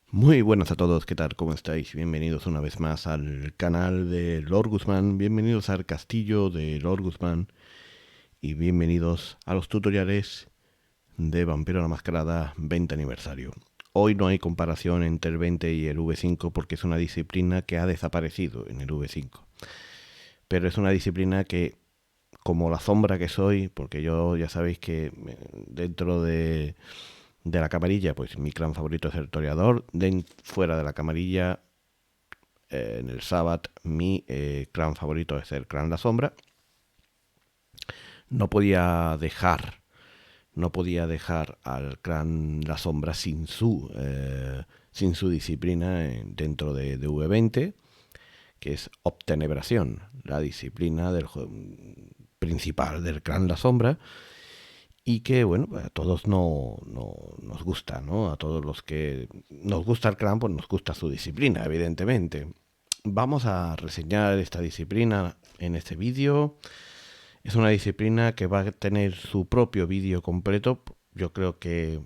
Muy buenas a todos, ¿qué tal? ¿Cómo estáis? Bienvenidos una vez más al canal de Lord Guzmán, bienvenidos al castillo de Lord Guzmán y bienvenidos a los tutoriales de Vampiro la Mascarada 20 aniversario. Hoy no hay comparación entre el 20 y el V5 porque es una disciplina que ha desaparecido en el V5. Pero es una disciplina que, como la sombra que soy, porque yo ya sabéis que dentro de la camarilla, pues mi clan favorito es el Toreador. Fuera de la camarilla, en el Sabbath, mi clan favorito es el clan La Sombra. No podía dejar, no podía dejar al clan La Sombra sin su disciplina dentro de V20, que es Obtenebración, la disciplina principal del clan La Sombra. Y que, bueno, a todos no nos gusta, ¿no? A todos los que nos gusta el clan, pues nos gusta su disciplina, evidentemente. Vamos a reseñar esta disciplina en este vídeo. Es una disciplina que va a tener su propio vídeo completo. Yo creo que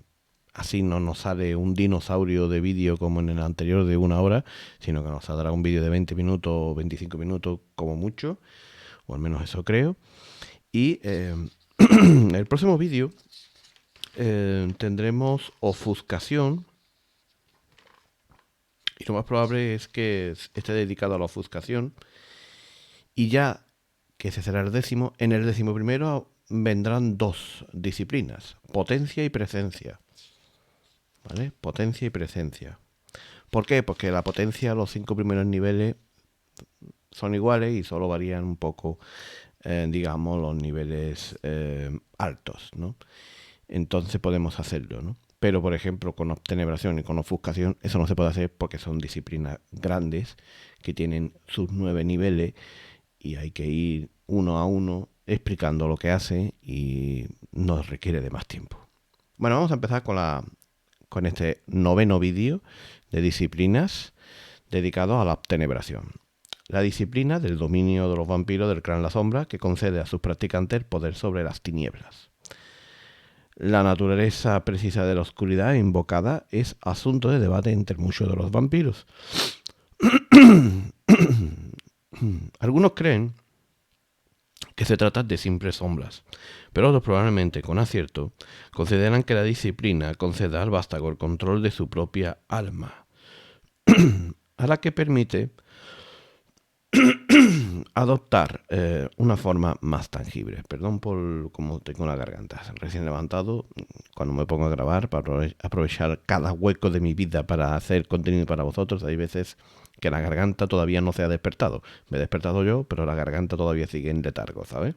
así no nos sale un dinosaurio de vídeo como en el anterior de 1 hora, sino que nos saldrá un vídeo de 20 minutos o 25 minutos como mucho, o al menos eso creo. Y el próximo vídeo tendremos ofuscación, y lo más probable es que esté dedicado a la ofuscación. Y ya que ese será el décimo, en el 11º vendrán dos disciplinas, potencia y presencia. ¿Vale? Potencia y presencia. ¿Por qué? Porque la potencia, los 5 primeros niveles son iguales y solo varían un poco, digamos, los niveles altos, ¿no? Entonces podemos hacerlo, ¿no? Pero, por ejemplo, con obtenebración y con ofuscación, eso no se puede hacer porque son disciplinas grandes que tienen sus 9 niveles y hay que ir uno a uno explicando lo que hace y nos requiere de más tiempo. Bueno, vamos a empezar con este 9º vídeo de disciplinas dedicado a la obtenebración. La disciplina del dominio de los vampiros del clan La Sombra que concede a sus practicantes el poder sobre las tinieblas. La naturaleza precisa de la oscuridad invocada es asunto de debate entre muchos de los vampiros. Algunos creen que se trata de simples sombras, pero otros, probablemente con acierto, consideran que la disciplina concede al vástago el control de su propia alma, a la que permite adoptar una forma más tangible. Perdón por cómo tengo la garganta recién levantado, cuando me pongo a grabar para aprovechar cada hueco de mi vida para hacer contenido para vosotros. Hay veces que la garganta todavía no se ha despertado. Me he despertado yo, pero la garganta todavía sigue en letargo, ¿sabes?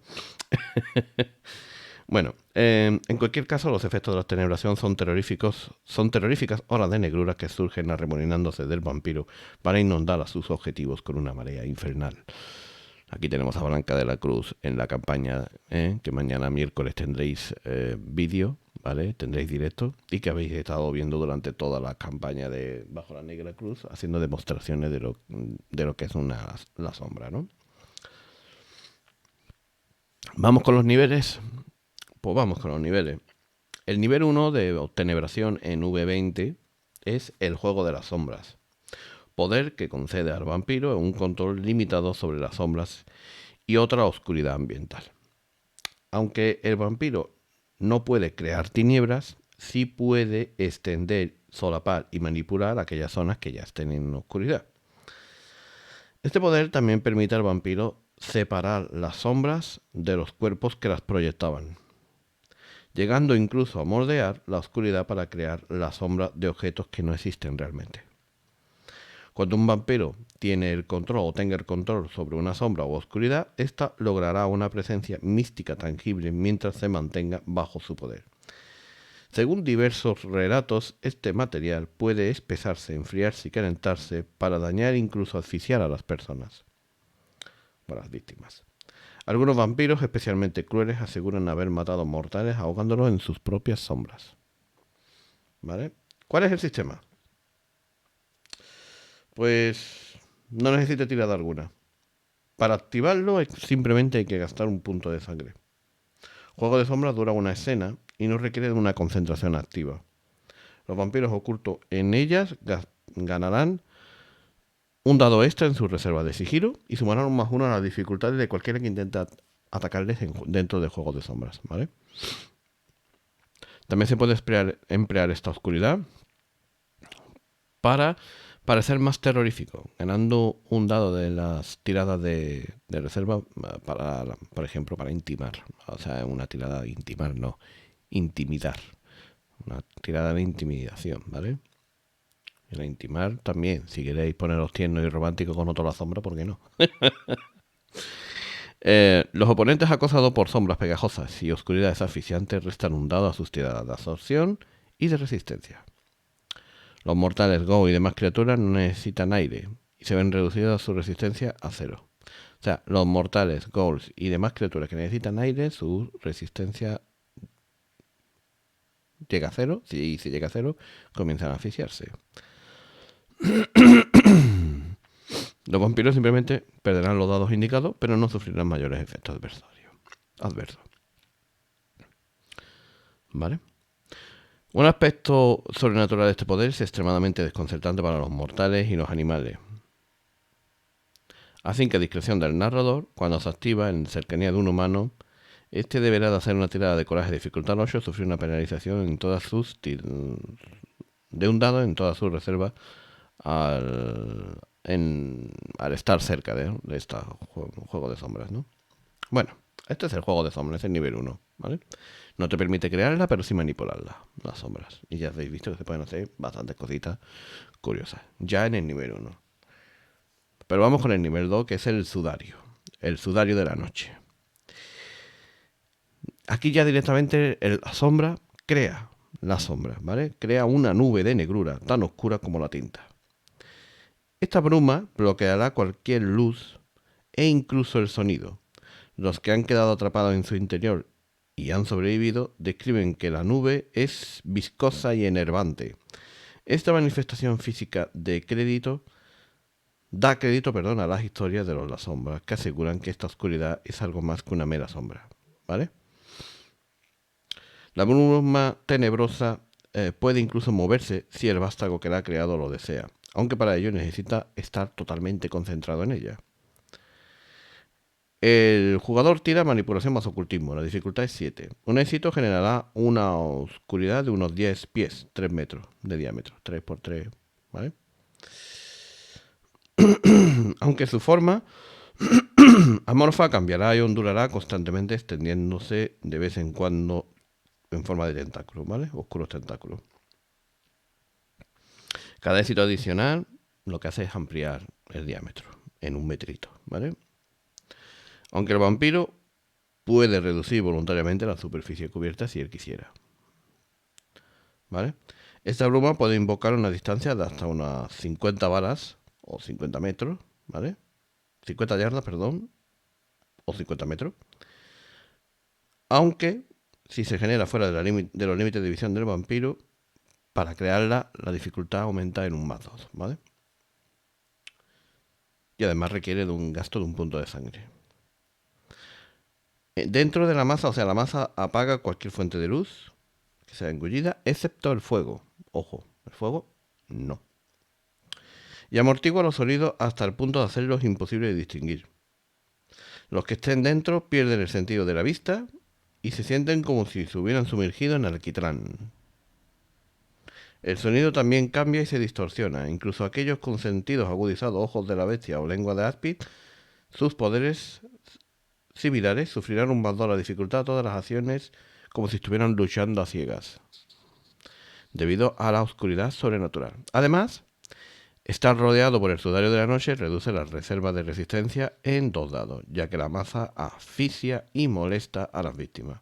Bueno, en cualquier caso, los efectos de la tenebración son terroríficas olas de negrura que surgen arremolinándose del vampiro para inundar a sus objetivos con una marea infernal. Aquí tenemos a Blanca de la Cruz en la campaña, que mañana miércoles tendréis vídeo, ¿vale? Tendréis directo, y que habéis estado viendo durante toda la campaña de Bajo la Negra Cruz, haciendo demostraciones de lo que es la sombra, ¿no? Vamos con los niveles. Pues vamos con los niveles. El nivel 1 de obtenebración en V20 es el juego de las sombras. Poder que concede al vampiro un control limitado sobre las sombras y otra oscuridad ambiental. Aunque el vampiro no puede crear tinieblas, sí puede extender, solapar y manipular aquellas zonas que ya estén en oscuridad. Este poder también permite al vampiro separar las sombras de los cuerpos que las proyectaban, llegando incluso a moldear la oscuridad para crear la sombra de objetos que no existen realmente. Cuando un vampiro tiene el control o tenga el control sobre una sombra o oscuridad, ésta logrará una presencia mística tangible mientras se mantenga bajo su poder. Según diversos relatos, este material puede espesarse, enfriarse y calentarse para dañar e incluso asfixiar a las personas, o a las víctimas. Algunos vampiros, especialmente crueles, aseguran haber matado mortales ahogándolos en sus propias sombras. ¿Vale? ¿Cuál es el sistema? Pues no necesita tirada alguna. Para activarlo simplemente hay que gastar un punto de sangre. Juego de sombras dura una escena y no requiere de una concentración activa. Los vampiros ocultos en ellas ganarán un dado extra en su reserva de sigilo y sumarán un +1 a las dificultades de cualquiera que intente atacarles dentro del juego de sombras, ¿vale? También se puede emplear esta oscuridad para ser más terrorífico, ganando un dado de las tiradas de reserva para, por ejemplo, para intimar. O sea, una tirada de intimar, no, intimidar. Una tirada de intimidación, ¿vale? Y la intimar también, si queréis poneros tierno y romántico con otro la sombra, ¿por qué no? Los oponentes acosados por sombras pegajosas y oscuridades asfixiantes restan un dado a sus tiradas de absorción y de resistencia. Los mortales, Go y demás criaturas no necesitan aire y se ven reducidos a su resistencia a 0. O sea, los mortales, Ghouls y demás criaturas que necesitan aire, su resistencia llega a 0. Si llega a 0, comienzan a asfixiarse. Los vampiros simplemente perderán los dados indicados, pero no sufrirán mayores efectos adversos. ¿Vale? Un aspecto sobrenatural de este poder es extremadamente desconcertante para los mortales y los animales. Así que a discreción del narrador, cuando se activa en cercanía de un humano, este deberá de hacer una tirada de coraje de dificultad 8 o sufrir una penalización en todas sus de un dado en todas sus reservas al estar cerca de este juego de sombras, ¿no? Bueno, este es el juego de sombras, es el nivel 1, ¿vale? No te permite crearla, pero sí manipularla, las sombras. Y ya habéis visto que se pueden hacer bastantes cositas curiosas, ya en el nivel 1. Pero vamos con el nivel 2, que es el sudario de la noche. Aquí ya directamente la sombra crea la sombra, ¿vale? Crea una nube de negrura tan oscura como la tinta. Esta bruma bloqueará cualquier luz e incluso el sonido. Los que han quedado atrapados en su interior y han sobrevivido describen que la nube es viscosa y enervante. Esta manifestación física da crédito a las historias de los las sombras, que aseguran que esta oscuridad es algo más que una mera sombra, ¿vale? La bruma tenebrosa puede incluso moverse si el vástago que la ha creado lo desea, aunque para ello necesita estar totalmente concentrado en ella. El jugador tira manipulación más ocultismo, la dificultad es 7. Un éxito generará una oscuridad de unos 10 pies, 3 metros de diámetro, 3 por 3, ¿vale? Aunque su forma amorfa cambiará y ondulará constantemente, extendiéndose de vez en cuando en forma de tentáculos, ¿vale? Oscuros tentáculos. Cada éxito adicional lo que hace es ampliar el diámetro en un metrito, ¿vale? Aunque el vampiro puede reducir voluntariamente la superficie cubierta si él quisiera, ¿vale? Esta bruma puede invocar una distancia de hasta unas 50 varas o 50 metros, ¿vale? 50 yardas, perdón, o 50 metros. Aunque, si se genera fuera de los límites de visión del vampiro, para crearla, la dificultad aumenta en un +2, ¿vale? Y además requiere de un gasto de un punto de sangre. Dentro de la masa, o sea, la masa apaga cualquier fuente de luz que sea engullida, excepto el fuego. Ojo, el fuego no. Y amortigua los sonidos hasta el punto de hacerlos imposibles de distinguir. Los que estén dentro pierden el sentido de la vista y se sienten como si se hubieran sumergido en alquitrán. El sonido también cambia y se distorsiona. Incluso aquellos con sentidos agudizados, ojos de la bestia o lengua de áspid, sus poderes similares sufrirán un +2 a la dificultad a todas las acciones como si estuvieran luchando a ciegas, debido a la oscuridad sobrenatural. Además, estar rodeado por el sudario de la noche reduce las reservas de resistencia en 2 dados, ya que la masa asfixia y molesta a las víctimas.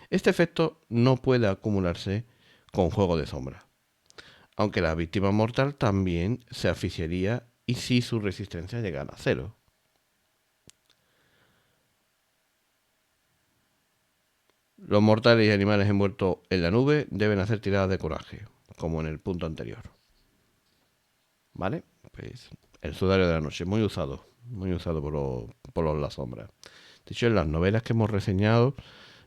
Este efecto no puede acumularse con juego de sombra, aunque la víctima mortal también se asfixiaría y si su resistencia llegara a 0. Los mortales y animales envueltos en la nube deben hacer tiradas de coraje, como en el punto anterior. ¿Vale? Pues el sudario de la noche, muy usado por las sombras. De hecho, en las novelas que hemos reseñado,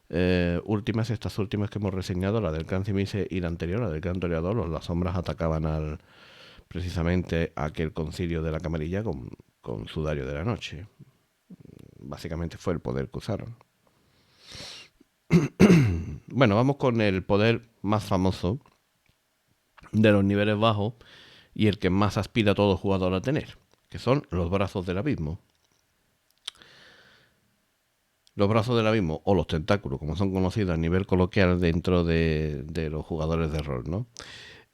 estas últimas que hemos reseñado, la del Can Cimise y la anterior, la del Gran Toreador, las sombras atacaban precisamente aquel concilio de la camarilla con Sudario de la Noche. Básicamente fue el poder que usaron. Bueno, vamos con el poder más famoso de los niveles bajos y el que más aspira todo jugador a tener, que son los brazos del abismo. Los brazos del abismo, o los tentáculos, como son conocidos a nivel coloquial dentro de los jugadores de rol, ¿no?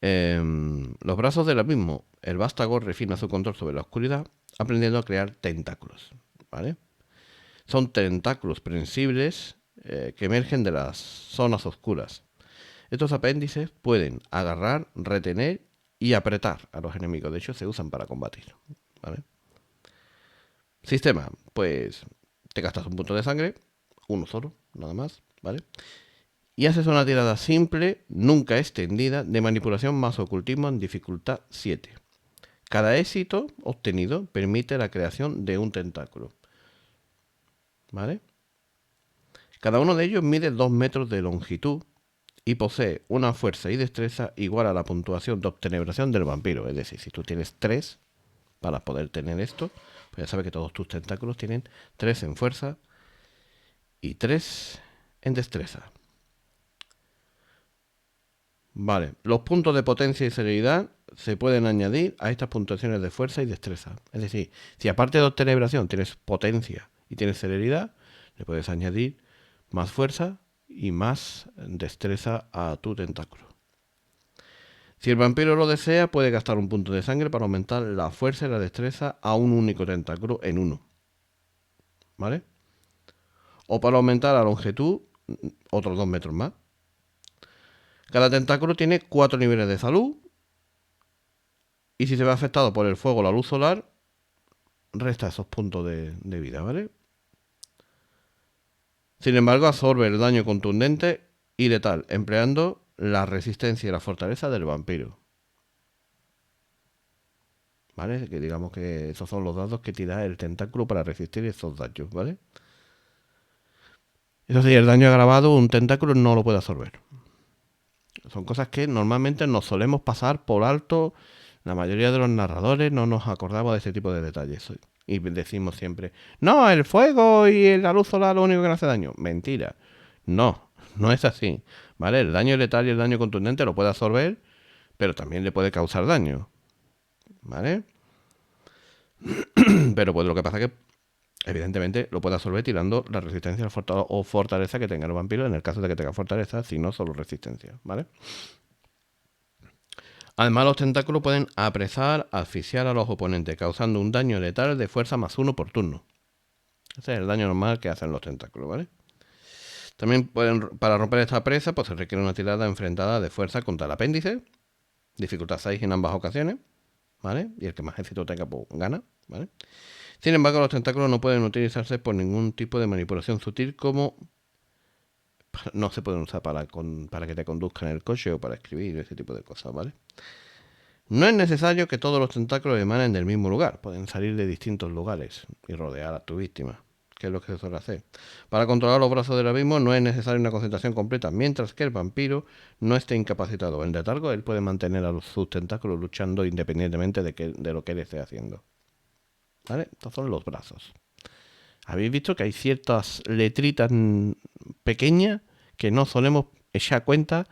Los brazos del abismo, el vástago refina su control sobre la oscuridad, aprendiendo a crear tentáculos, ¿vale? Son tentáculos prensibles que emergen de las zonas oscuras. Estos apéndices pueden agarrar, retener y apretar a los enemigos. De hecho, se usan para combatir, ¿vale? Sistema, pues te gastas un punto de sangre, uno solo, nada más, ¿vale? Y haces una tirada simple, nunca extendida, de manipulación más ocultismo en dificultad 7. Cada éxito obtenido permite la creación de un tentáculo, ¿vale? Cada uno de ellos mide 2 metros de longitud y posee una fuerza y destreza igual a la puntuación de obtenebración del vampiro. Es decir, si tú tienes 3 para poder tener esto, pues ya sabes que todos tus tentáculos tienen 3 en fuerza y 3 en destreza. Vale, los puntos de potencia y celeridad se pueden añadir a estas puntuaciones de fuerza y destreza. Es decir, si aparte de obtenebración tienes potencia y tienes celeridad, le puedes añadir más fuerza y más destreza a tu tentáculo. Si el vampiro lo desea, puede gastar un punto de sangre para aumentar la fuerza y la destreza a un único tentáculo en 1. ¿Vale? O para aumentar la longitud, otros 2 metros más. Cada tentáculo tiene 4 niveles de salud. Y si se ve afectado por el fuego o la luz solar, resta esos puntos de vida, ¿vale? Sin embargo, absorbe el daño contundente y letal, empleando la resistencia y la fortaleza del vampiro. ¿Vale? Que digamos que esos son los dados que tira el tentáculo para resistir esos daños, ¿vale? Eso sí, el daño agravado un tentáculo no lo puede absorber. Son cosas que normalmente nos solemos pasar por alto. La mayoría de los narradores no nos acordamos de ese tipo de detalles. Y decimos siempre, no, el fuego y la luz solar lo único que nos hace daño. Mentira. No, no es así. ¿Vale? El daño letal y el daño contundente lo puede absorber, pero también le puede causar daño. ¿Vale? Pero pues lo que pasa es que evidentemente lo puede absorber tirando la resistencia o fortaleza que tenga el vampiro, en el caso de que tenga fortaleza, si no solo resistencia, ¿vale? Además, los tentáculos pueden apresar, asfixiar a los oponentes, causando un daño letal de fuerza +1 por turno. Ese es el daño normal que hacen los tentáculos, ¿vale? También para romper esta presa, pues se requiere una tirada enfrentada de fuerza contra el apéndice, dificultad 6 en ambas ocasiones, ¿vale? Y el que más éxito tenga, pues gana, ¿vale? Sin embargo, los tentáculos no pueden utilizarse por ningún tipo de manipulación sutil, como no se pueden usar para que te conduzcan el coche o para escribir, ese tipo de cosas, ¿vale? No es necesario que todos los tentáculos emanen del mismo lugar, pueden salir de distintos lugares y rodear a tu víctima, que es lo que se suele hacer. Para controlar los brazos del abismo no es necesaria una concentración completa, mientras que el vampiro no esté incapacitado. En letargo, él puede mantener a sus tentáculos luchando independientemente de lo que él esté haciendo. ¿Vale? Estos son los brazos. Habéis visto que hay ciertas letritas pequeñas que no solemos echar cuenta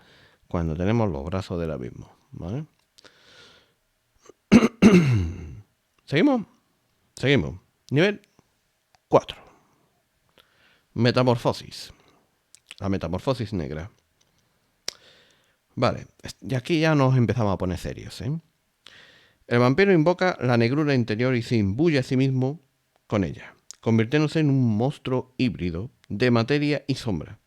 cuando tenemos los brazos del abismo, ¿vale? ¿Seguimos? Seguimos. Nivel 4. Metamorfosis. La metamorfosis negra. Vale, y aquí ya nos empezamos a poner serios, ¿eh? El vampiro invoca la negrura interior y se imbuye a sí mismo con ella, convirtiéndose en un monstruo híbrido de materia y sombra.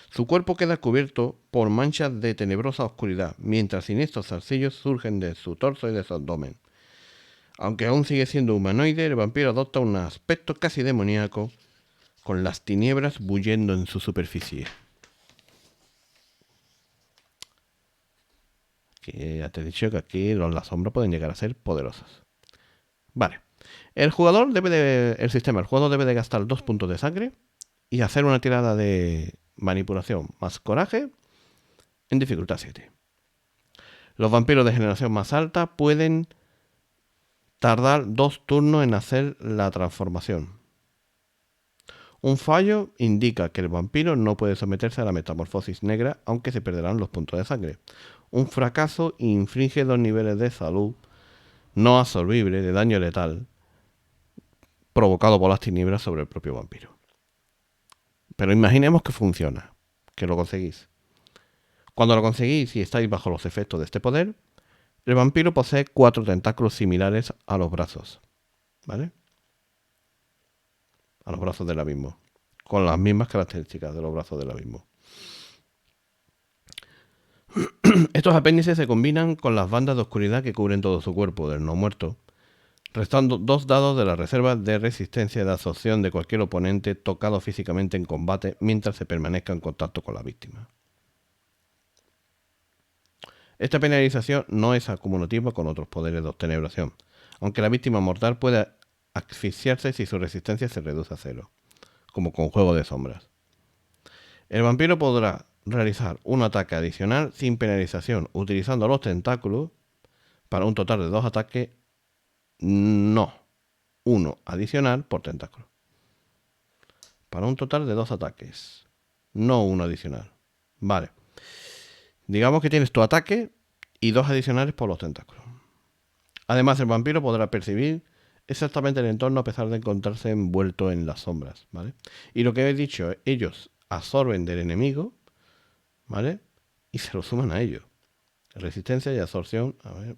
Su cuerpo queda cubierto por manchas de tenebrosa oscuridad, mientras siniestros zarcillos surgen de su torso y de su abdomen. Aunque aún sigue siendo humanoide, el vampiro adopta un aspecto casi demoníaco, con las tinieblas bullendo en su superficie. Que ya te he dicho que aquí las sombras pueden llegar a ser poderosas. Vale. El jugador debe de gastar 2 puntos de sangre y hacer una tirada de manipulación más coraje en dificultad 7. Los vampiros de generación más alta pueden tardar 2 turnos en hacer la transformación. Un fallo indica que el vampiro no puede someterse a la metamorfosis negra, aunque se perderán los puntos de sangre. Un fracaso inflige 2 niveles de salud no absorbible de daño letal provocado por las tinieblas sobre el propio vampiro. Pero imaginemos que funciona, que lo conseguís. Cuando lo conseguís y estáis bajo los efectos de este poder, el vampiro posee 4 tentáculos similares a los brazos, ¿vale? A los brazos del abismo, con las mismas características de los brazos del abismo. Estos apéndices se combinan con las bandas de oscuridad que cubren todo su cuerpo del no muerto, restando 2 dados de la reserva de resistencia de absorción de cualquier oponente tocado físicamente en combate mientras se permanezca en contacto con la víctima. Esta penalización no es acumulativa con otros poderes de obtenebración, aunque la víctima mortal puede asfixiarse si su resistencia se reduce a 0, como con Juego de Sombras. El vampiro podrá realizar un ataque adicional sin penalización utilizando los tentáculos para un total de 2 ataques, no, 1 adicional por tentáculo. Para un total de 2 ataques, no 1 adicional. Vale. Digamos que tienes tu ataque y 2 adicionales por los tentáculos. Además, el vampiro podrá percibir exactamente el entorno a pesar de encontrarse envuelto en las sombras, ¿vale? Y lo que he dicho, ellos absorben del enemigo, ¿vale? Y se lo suman a ellos. Resistencia y absorción. A ver.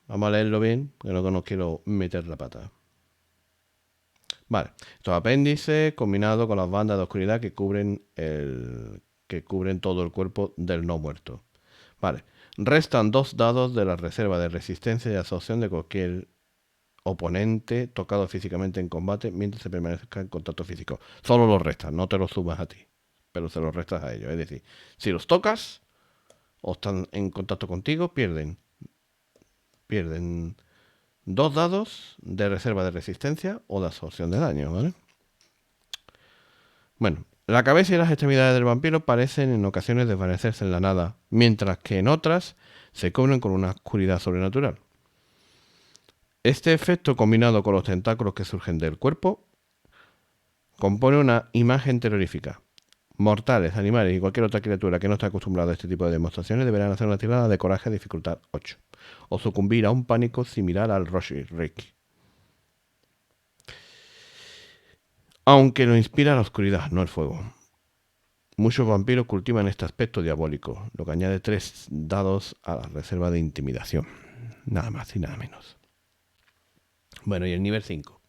Vamos a leerlo bien, porque no quiero meter la pata. Vale. Estos apéndices combinados con las bandas de oscuridad que cubren todo el cuerpo del no muerto. Vale. Restan 2 dados de la reserva de resistencia y absorción de cualquier oponente tocado físicamente en combate mientras se permanezca en contacto físico. Solo los restas, no te los subas a ti, pero se los restas a ellos. Es decir, si los tocas o están en contacto contigo, pierden 2 dados de reserva de resistencia o de absorción de daño, ¿vale? Bueno, la cabeza y las extremidades del vampiro parecen en ocasiones desvanecerse en la nada, mientras que en otras se cubren con una oscuridad sobrenatural. Este efecto, combinado con los tentáculos que surgen del cuerpo, compone una imagen terrorífica. Mortales, animales y cualquier otra criatura que no esté acostumbrada a este tipo de demostraciones deberán hacer una tirada de coraje de dificultad 8, o sucumbir a un pánico similar al Rorschach. Aunque lo inspira la oscuridad, no el fuego. Muchos vampiros cultivan este aspecto diabólico, lo que añade 3 dados a la reserva de intimidación. Nada más y nada menos. Bueno, y el nivel 5,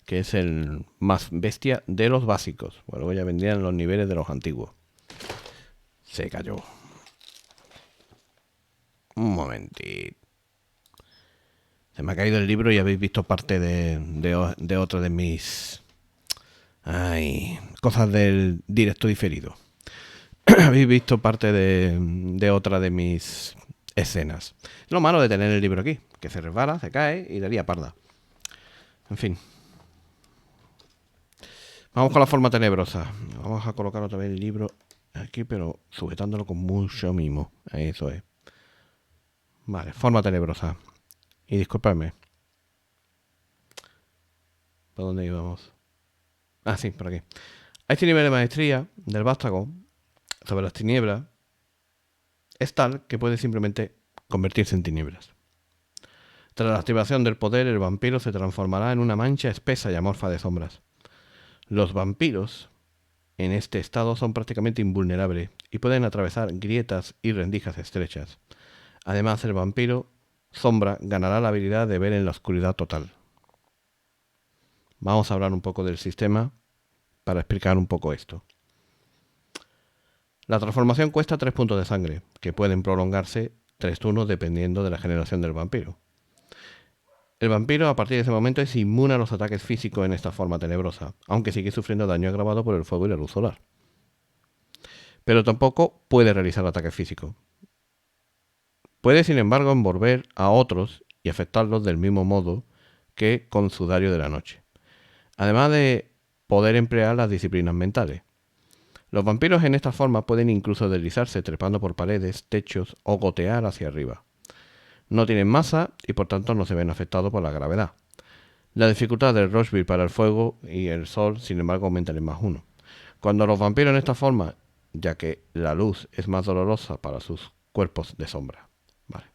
que es el más bestia de los básicos. Bueno, ya vendrían los niveles de los antiguos. Se cayó. Un momentito. Se me ha caído el libro y habéis visto parte de otra de mis... cosas del directo diferido. Habéis visto parte de otra de mis escenas. Lo malo de tener el libro aquí, que se resbala, se cae y daría parda. En fin. Vamos con la forma tenebrosa. Vamos a colocar otra vez el libro aquí, pero sujetándolo con mucho mimo. Eso es. Vale, forma tenebrosa. Y disculpadme. ¿Por dónde íbamos? Ah, sí, por aquí. A este nivel de maestría del vástago sobre las tinieblas es tal que puede simplemente convertirse en tinieblas. Tras la activación del poder, el vampiro se transformará en una mancha espesa y amorfa de sombras. Los vampiros en este estado son prácticamente invulnerables y pueden atravesar grietas y rendijas estrechas. Además, el vampiro sombra ganará la habilidad de ver en la oscuridad total. Vamos a hablar un poco del sistema para explicar un poco esto. La transformación cuesta 3 puntos de sangre, que pueden prolongarse 3 turnos dependiendo de la generación del vampiro. El vampiro a partir de ese momento es inmune a los ataques físicos en esta forma tenebrosa, aunque sigue sufriendo daño agravado por el fuego y la luz solar. Pero tampoco puede realizar ataques físicos. Puede, sin embargo, envolver a otros y afectarlos del mismo modo que con Sudario de la Noche. Además de poder emplear las disciplinas mentales. Los vampiros en esta forma pueden incluso deslizarse trepando por paredes, techos o gotear hacia arriba. No tienen masa y por tanto no se ven afectados por la gravedad. La dificultad del Rushbeat para el fuego y el sol, sin embargo, aumentan en +1. Cuando los vampiros en esta forma, ya que la luz es más dolorosa para sus cuerpos de sombra. Vale.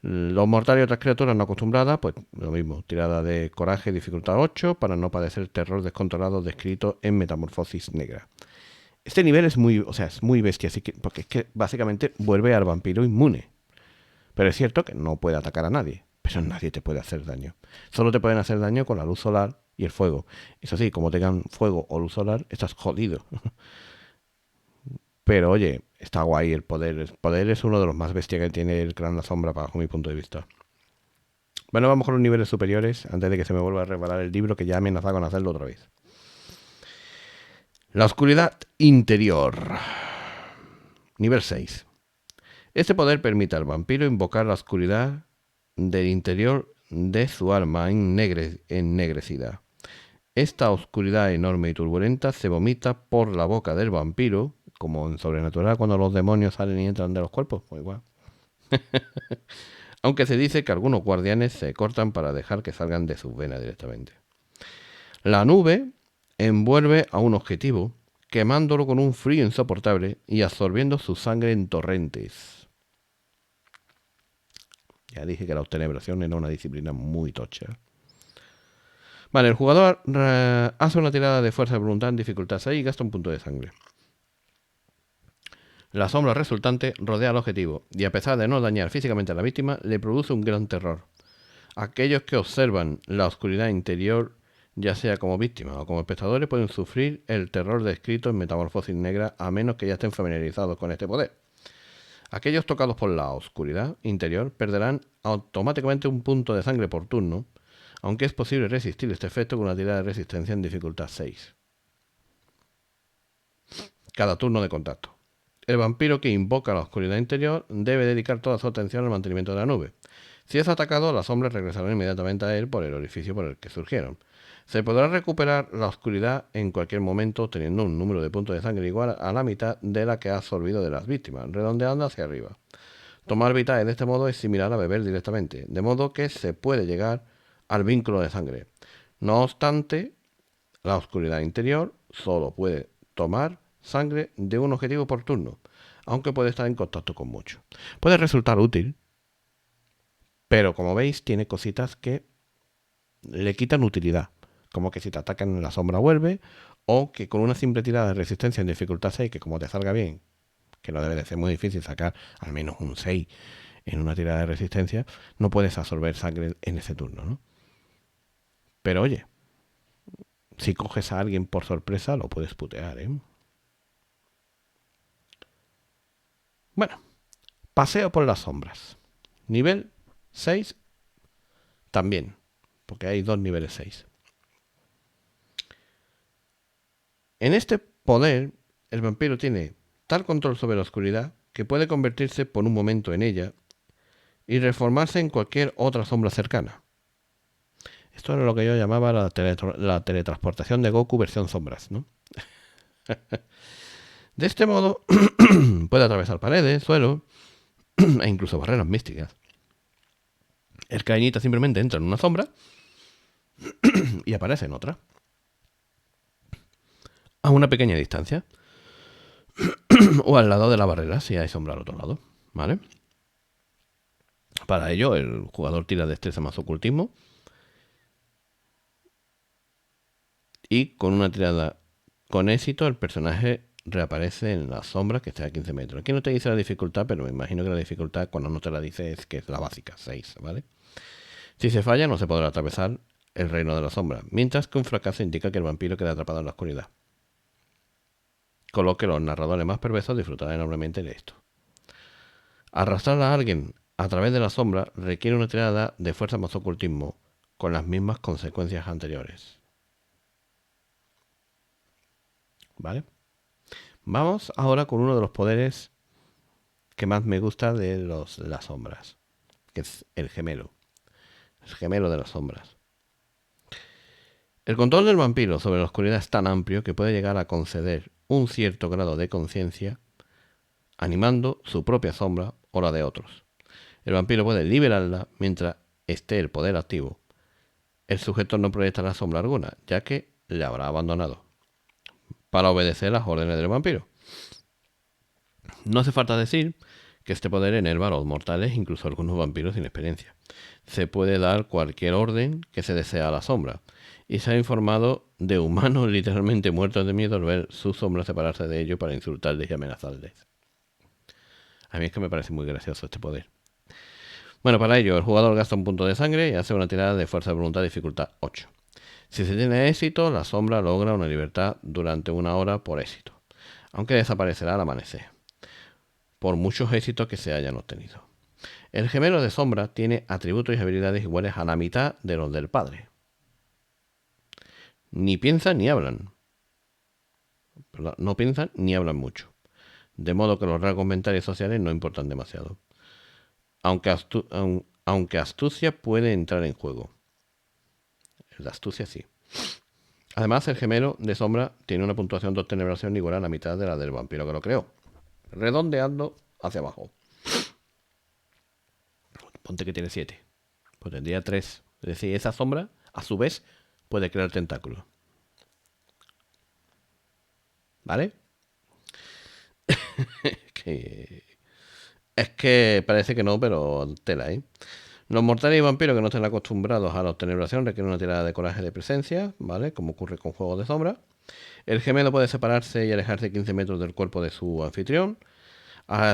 Los mortales y otras criaturas no acostumbradas, pues lo mismo, tirada de coraje, dificultad 8, para no padecer terror descontrolado descrito en Metamorfosis Negra. Este nivel es muy, es muy bestia, así que, porque es que básicamente vuelve al vampiro inmune. Pero es cierto que no puede atacar a nadie, pero nadie te puede hacer daño. Solo te pueden hacer daño con la luz solar y el fuego. Eso sí, como tengan fuego o luz solar, estás jodido. Pero oye, está guay el poder. El poder es uno de los más bestias que tiene el Clan La Sombra, bajo mi punto de vista. Bueno, vamos con los niveles superiores, antes de que se me vuelva a revelar el libro, que ya amenaza con hacerlo otra vez. La oscuridad interior. Nivel 6. Este poder permite al vampiro invocar la oscuridad del interior de su alma ennegrecida. Esta oscuridad enorme y turbulenta se vomita por la boca del vampiro, como en Sobrenatural cuando los demonios salen y entran de los cuerpos, pues igual. Aunque se dice que algunos guardianes se cortan para dejar que salgan de sus venas directamente. La nube envuelve a un objetivo, quemándolo con un frío insoportable y absorbiendo su sangre en torrentes. Ya dije que la obtenebración era una disciplina muy tocha. Vale, el jugador hace una tirada de fuerza de voluntad en dificultad 6 y gasta un punto de sangre. La sombra resultante rodea al objetivo y, a pesar de no dañar físicamente a la víctima, le produce un gran terror. Aquellos que observan la oscuridad interior, ya sea como víctima o como espectadores, pueden sufrir el terror descrito en Metamorfosis Negra, a menos que ya estén familiarizados con este poder. Aquellos tocados por la oscuridad interior perderán automáticamente un punto de sangre por turno, aunque es posible resistir este efecto con una tirada de resistencia en dificultad 6. Cada turno de contacto. El vampiro que invoca la oscuridad interior debe dedicar toda su atención al mantenimiento de la nube. Si es atacado, las sombras regresarán inmediatamente a él por el orificio por el que surgieron. Se podrá recuperar la oscuridad en cualquier momento teniendo un número de puntos de sangre igual a la mitad de la que ha absorbido de las víctimas, redondeando hacia arriba. Tomar vitae de este modo es similar a beber directamente, de modo que se puede llegar al vínculo de sangre. No obstante, la oscuridad interior solo puede tomar sangre de un objetivo por turno, aunque puede estar en contacto con muchos. Puede resultar útil, pero como veis tiene cositas que le quitan utilidad, como que si te atacan en la sombra vuelve, o que con una simple tirada de resistencia en dificultad 6, que como te salga bien, que no debe de ser muy difícil sacar al menos un 6 en una tirada de resistencia, no puedes absorber sangre en ese turno, ¿no? Pero oye, si coges a alguien por sorpresa, lo puedes putear, ¿eh? Bueno, paseo por las sombras. Nivel 6 también, porque hay 2 niveles 6. En este poder, el vampiro tiene tal control sobre la oscuridad que puede convertirse por un momento en ella y reformarse en cualquier otra sombra cercana. Esto era lo que yo llamaba la teletransportación de Goku versión sombras, ¿no? De este modo, puede atravesar paredes, suelo e incluso barreras místicas. El cañita simplemente entra en una sombra y aparece en otra, a una pequeña distancia, o al lado de la barrera si hay sombra al otro lado, ¿vale? Para ello, el jugador tira destreza más ocultismo y con una tirada con éxito el personaje reaparece en la sombra que está a 15 metros. Aquí no te dice la dificultad, pero me imagino que la dificultad cuando no te la dice es que es la básica, 6, ¿vale? Si se falla no se podrá atravesar el reino de la sombra, mientras que un fracaso indica que el vampiro queda atrapado en la oscuridad. Con lo que los narradores más perversos disfrutarán enormemente de esto. Arrastrar a alguien a través de la sombra requiere una tirada de fuerza más ocultismo, con las mismas consecuencias anteriores. ¿Vale? Vamos ahora con uno de los poderes que más me gusta de las sombras, que es el gemelo. El gemelo de las sombras. El control del vampiro sobre la oscuridad es tan amplio que puede llegar a conceder un cierto grado de conciencia, animando su propia sombra o la de otros. El vampiro puede liberarla mientras esté el poder activo. El sujeto no proyectará sombra alguna, ya que le habrá abandonado, para obedecer las órdenes del vampiro. No hace falta decir que este poder enerva a los mortales, incluso a algunos vampiros sin experiencia. Se puede dar cualquier orden que se desea a la sombra, y se ha informado de humanos literalmente muertos de miedo al ver sus sombras separarse de ellos para insultarles y amenazarles. A mí es que me parece muy gracioso este poder. Bueno, para ello, el jugador gasta un punto de sangre y hace una tirada de fuerza de voluntad de dificultad 8. Si se tiene éxito, la sombra logra una libertad durante 1 hora por éxito, aunque desaparecerá al amanecer, por muchos éxitos que se hayan obtenido. El gemelo de sombra tiene atributos y habilidades iguales a la mitad de los del padre. Ni piensan ni hablan. No piensan ni hablan mucho. De modo que los rasgos comentarios sociales no importan demasiado. Aunque astucia puede entrar en juego. La astucia sí. Además, el gemelo de sombra tiene una puntuación de obtenebración igual a la mitad de la del vampiro que lo creó, redondeando hacia abajo. Ponte que tiene 7. Pues tendría 3. Es decir, esa sombra, a su vez, puede crear tentáculos. ¿Vale? Es que parece que no, pero tela, ¿eh? Los mortales y vampiros que no estén acostumbrados a la obtenebración requieren una tirada de coraje de presencia, ¿vale? Como ocurre con juegos de sombra. El gemelo puede separarse y alejarse 15 metros del cuerpo de su anfitrión.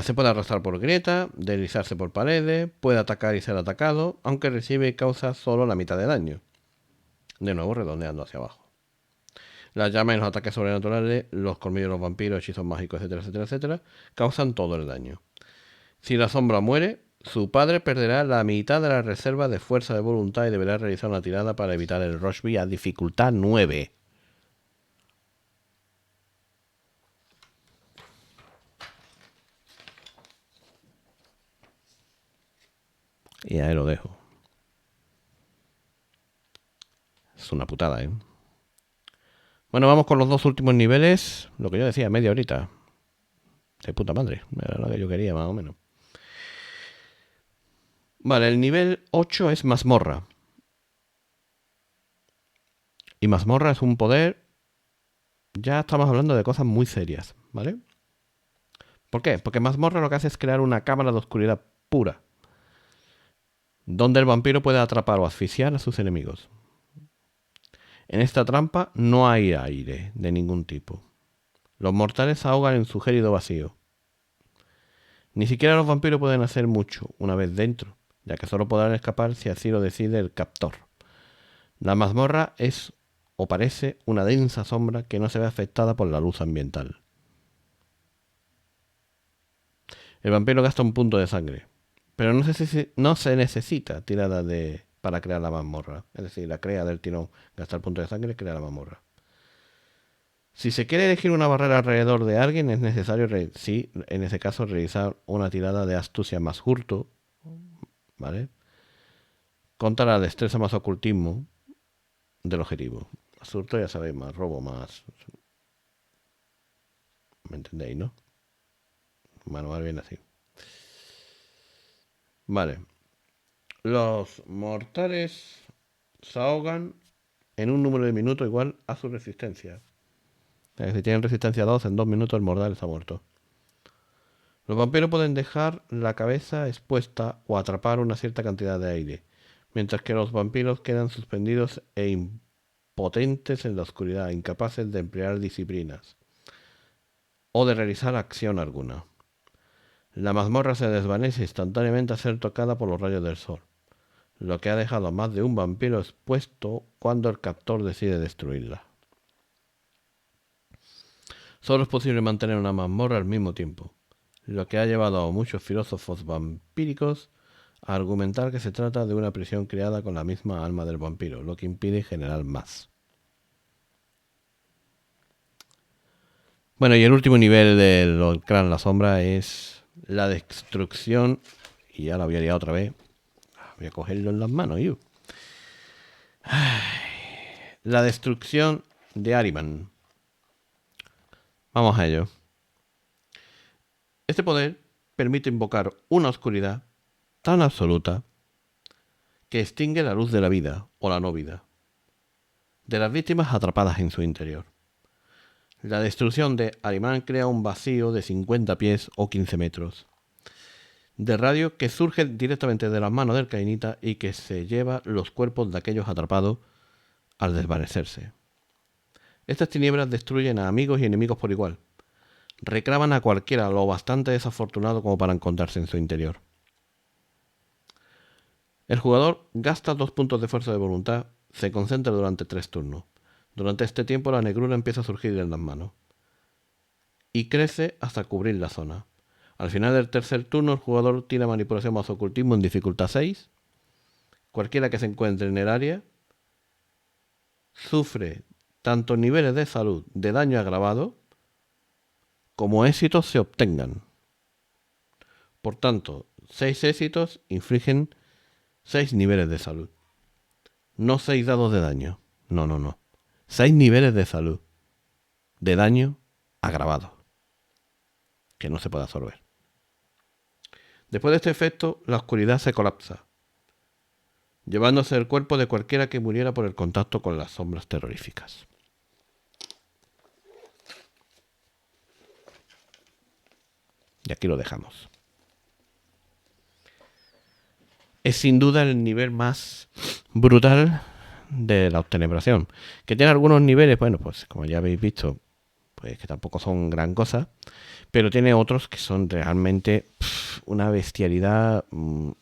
Se puede arrastrar por grieta, deslizarse por paredes, puede atacar y ser atacado, aunque recibe y causa solo la mitad de daño. De nuevo redondeando hacia abajo. Las llamas y los ataques sobrenaturales, los colmillos de los vampiros, hechizos mágicos, etcétera, etcétera, etcétera, causan todo el daño. Si la sombra muere, su padre perderá la mitad de la reserva de fuerza de voluntad y deberá realizar una tirada para evitar el Rushby a dificultad 9. Y ahí lo dejo. Es una putada, ¿eh? Bueno, vamos con los dos últimos niveles. Lo que yo decía, media horita. De puta madre. Era lo que yo quería, más o menos. Vale, el nivel 8 es mazmorra. Y mazmorra es un poder... Ya estamos hablando de cosas muy serias, ¿vale? ¿Por qué? Porque mazmorra lo que hace es crear una cámara de oscuridad pura, donde el vampiro puede atrapar o asfixiar a sus enemigos. En esta trampa no hay aire de ningún tipo. Los mortales se ahogan en su gélido vacío. Ni siquiera los vampiros pueden hacer mucho una vez dentro, ya que solo podrán escapar si así lo decide el captor. La mazmorra es o parece una densa sombra que no se ve afectada por la luz ambiental. El vampiro gasta un punto de sangre, pero no se necesita tirada para crear la mazmorra. Es decir, la crea del tirón. Gastar punto de sangre, crea la mazmorra. Si se quiere elegir una barrera alrededor de alguien, es necesario, en ese caso, realizar una tirada de astucia más hurto, ¿vale? Contra la destreza más ocultismo del objetivo. Más hurto, ya sabéis, más robo, más... ¿Me entendéis, no? Manual bien así. Vale. Los mortales se ahogan en un número de minutos igual a su resistencia. Si tienen resistencia 2, en 2 minutos el mortal está muerto. Los vampiros pueden dejar la cabeza expuesta o atrapar una cierta cantidad de aire, mientras que los vampiros quedan suspendidos e impotentes en la oscuridad, incapaces de emplear disciplinas o de realizar acción alguna. La mazmorra se desvanece instantáneamente al ser tocada por los rayos del sol, lo que ha dejado a más de un vampiro expuesto cuando el captor decide destruirla. Solo es posible mantener una mazmorra al mismo tiempo, lo que ha llevado a muchos filósofos vampíricos a argumentar que se trata de una prisión creada con la misma alma del vampiro, lo que impide generar más. Bueno, y el último nivel del Clan La Sombra es la destrucción, y ya la voy a liar otra vez. Voy a cogerlo en las manos, yo. La destrucción de Ahriman. Vamos a ello. Este poder permite invocar una oscuridad tan absoluta que extingue la luz de la vida o la no vida de las víctimas atrapadas en su interior. La destrucción de Ahriman crea un vacío de 50 pies o 15 metros de radio que surge directamente de las manos del cainita y que se lleva los cuerpos de aquellos atrapados al desvanecerse. Estas tinieblas destruyen a amigos y enemigos por igual. Reclaman a cualquiera lo bastante desafortunado como para encontrarse en su interior. El jugador gasta 2 puntos de fuerza de voluntad, se concentra durante 3 turnos. Durante este tiempo la negrura empieza a surgir en las manos y crece hasta cubrir la zona. Al final del tercer turno el jugador tira manipulación más ocultismo en dificultad 6. Cualquiera que se encuentre en el área sufre tanto niveles de salud de daño agravado como éxitos se obtengan. Por tanto, 6 éxitos infligen 6 niveles de salud. No 6 dados de daño. No. 6 niveles de salud. De daño agravado. Que no se puede absorber. Después de este efecto, la oscuridad se colapsa, llevándose el cuerpo de cualquiera que muriera por el contacto con las sombras terroríficas. Y aquí lo dejamos. Es sin duda el nivel más brutal de la obtenebración. Que tiene algunos niveles, bueno, pues como ya habéis visto, pues que tampoco son gran cosa, pero tiene otros que son realmente una bestialidad.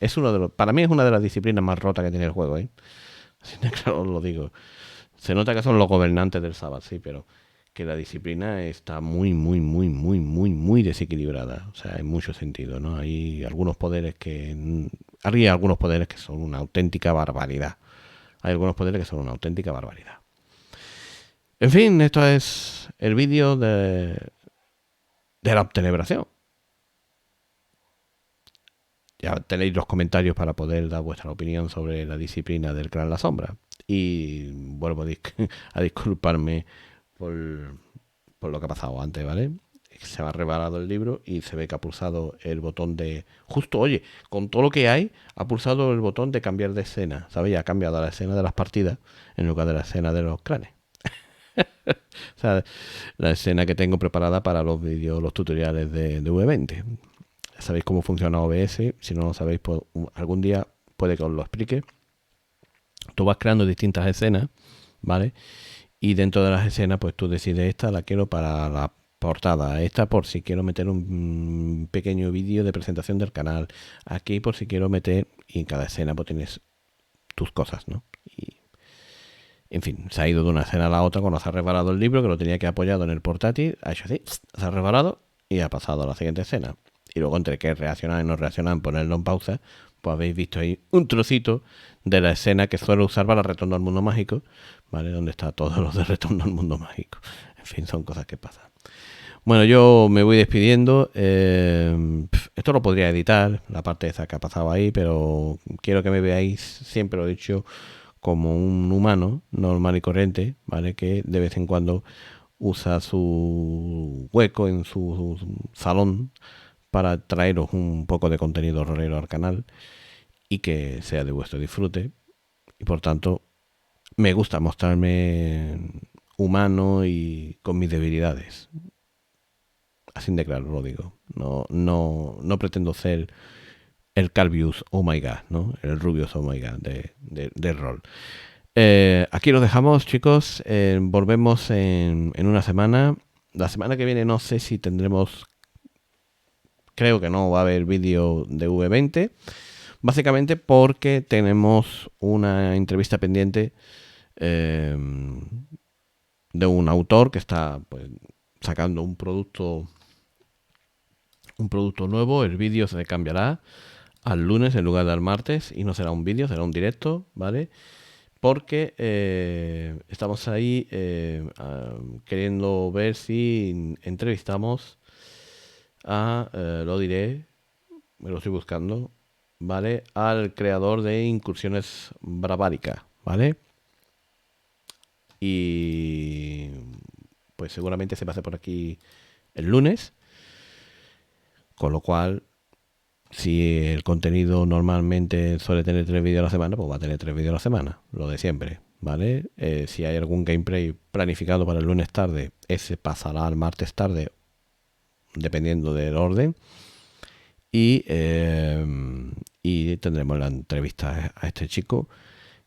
Es uno de los, para mí es una de las disciplinas más rotas que tiene el juego, ¿eh? Así de claro os lo digo. Se nota que son los gobernantes del Sabbath, sí, pero que la disciplina está muy desequilibrada. O sea, en muchos sentidos, ¿no? Hay algunos poderes que son una auténtica barbaridad. Hay algunos poderes que son una auténtica barbaridad. En fin, esto es el vídeo de la obtenebración. Ya tenéis los comentarios para poder dar vuestra opinión sobre la disciplina del Clan La Sombra. Y vuelvo a disculparme por lo que ha pasado antes, ¿vale? Se me ha revelado el libro y se ve que ha pulsado el botón de... Justo, oye, con todo lo que hay, ha pulsado el botón de cambiar de escena. ¿Sabéis? Ha cambiado a la escena de las partidas en lugar de la escena de los clanes. O sea, la escena que tengo preparada para los vídeos, los tutoriales de V20. Ya sabéis cómo funciona OBS. Si no lo sabéis, pues, algún día puede que os lo explique. Tú vas creando distintas escenas, ¿vale? Y dentro de las escenas, pues tú decides esta la quiero para la portada, esta por si quiero meter un pequeño vídeo de presentación del canal, aquí por si quiero meter, y en cada escena pues tienes tus cosas, ¿no? Y, en fin, se ha ido de una escena a la otra cuando se ha reparado el libro, que lo tenía que apoyado en el portátil, ha hecho así, se ha reparado y ha pasado a la siguiente escena. Y luego entre que reaccionar y no reaccionar, ponerlo en pausa, pues habéis visto ahí un trocito de la escena que suelo usar para Retorno al Mundo Mágico, ¿vale? Donde está todos los de Retorno al Mundo Mágico. En fin, son cosas que pasan. Bueno, yo me voy despidiendo. Esto lo podría editar, la parte esa que ha pasado ahí, pero quiero que me veáis, siempre lo he dicho, como un humano normal y corriente, ¿vale? Que de vez en cuando usa su hueco en su salón para traeros un poco de contenido rolero al canal y que sea de vuestro disfrute. Y por tanto, me gusta mostrarme humano y con mis debilidades. Así de claro lo digo. No pretendo ser el Calvius oh my god, ¿no? El Rubius oh my god del rol. Aquí lo dejamos, chicos. Volvemos en una semana. La semana que viene no sé si tendremos... Creo que no va a haber vídeo de V20. Básicamente porque tenemos una entrevista pendiente de un autor que está pues, sacando un producto nuevo. El vídeo se cambiará al lunes en lugar del martes y no será un vídeo, será un directo, ¿vale? Porque estamos ahí queriendo ver si entrevistamos a, lo diré, me lo estoy buscando, ¿vale? Al creador de Incursiones Bravárica, ¿vale? Y pues seguramente se pase por aquí el lunes, con lo cual Si el contenido normalmente suele tener 3 vídeos a la semana, pues va a tener 3 vídeos a la semana, lo de siempre, ¿vale? Si hay algún gameplay planificado para el lunes tarde, ese pasará al martes tarde, dependiendo del orden. Y tendremos la entrevista a este chico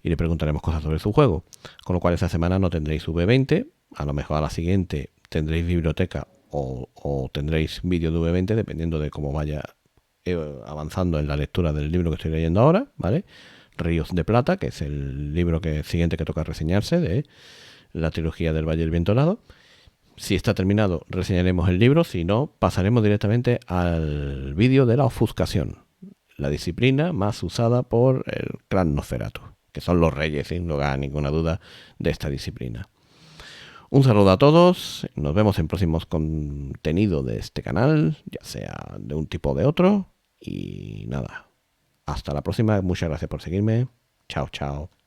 y le preguntaremos cosas sobre su juego. Con lo cual esa semana no tendréis V20, a lo mejor a la siguiente tendréis biblioteca o tendréis vídeo de V20, dependiendo de cómo vaya avanzando en la lectura del libro que estoy leyendo ahora, ¿vale? Ríos de Plata, que es el libro siguiente que toca reseñarse de la trilogía del Valle del Viento Helado. Si está terminado, reseñaremos el libro. Si no, pasaremos directamente al vídeo de la ofuscación, la disciplina más usada por el clan Nosferatu, que son los reyes, sin lugar a ninguna duda, de esta disciplina. Un saludo a todos, nos vemos en próximos contenidos de este canal, ya sea de un tipo o de otro. Y nada, hasta la próxima, muchas gracias por seguirme. Chao, chao.